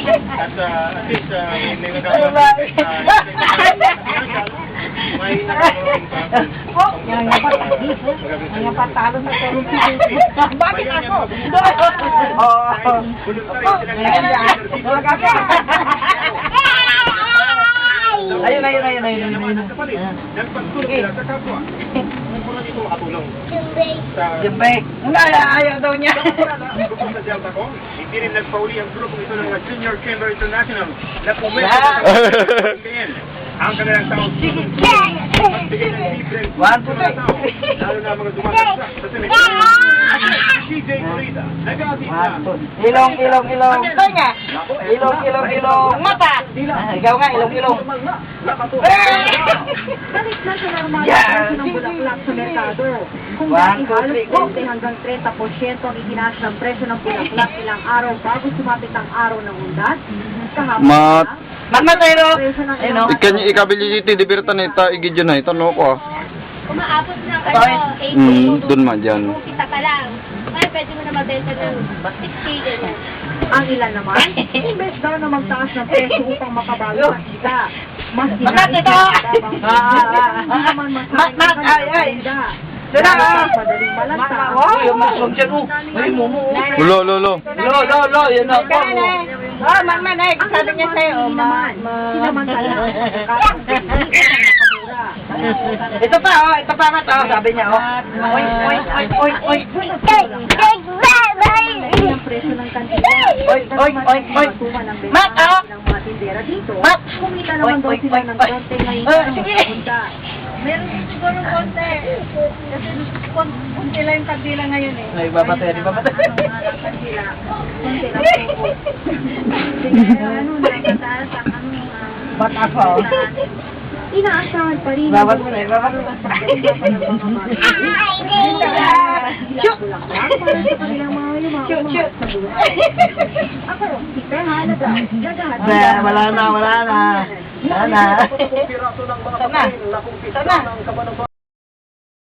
At least may nagkakaroon may nagkakaroon Ang patalo sa tulong. Bakit ako? Ayun. Jembe. Ayaw daw niya. Hindi rin nagpauli ang grupo ito ng Junior Chamber International na pumili ang kanilang taong magbigay ng libre lalo na mga dumagat sa Senegal. CJ Corrida, nag-aabit na. Ilong. Kanya. Ilong. Mata. Ikaw nga, ilong. Balik na sa normal na presyo ng bulaklak sa merkado. Kung dati halos 20 hanggang 30% ang itinaas ng presyo ng bulaklak ilang araw bago sumapit ang araw ng undas, kahapon Matero. Ikan ikabili dito di birta nita igidyo na ito no ko. Umaabot na kayo, 8 dun man dyan. kita ka lang. Ay, pwede mo na mabenta ng 60 ganyan. ang ilan naman, imbes daw na magtaas ng presyo upang makabago ang kita. Mas hindi naman masahin madaling malanta. Lo. Yan na po. Sabi niya sa'yo, Sinamantala. ito pa nga to, sabi niya, oy. Ang presyo ng kandila. Oy. Mat, ng mga tindera dito. Kumita naman daw sila ng konti ngayon. Sige. Meron siguro konti. Kasi konti lang yung kandila ngayon eh. Ay, babatay. Kandila. Konti lang po. Sige, nakataas ang Ba't ako? inaasahan pa rin. Babat mo na. Shoot! Para sa kanilang mga umangat sa buhay. Ako, kita halaga. Wala na. Sana. Sana.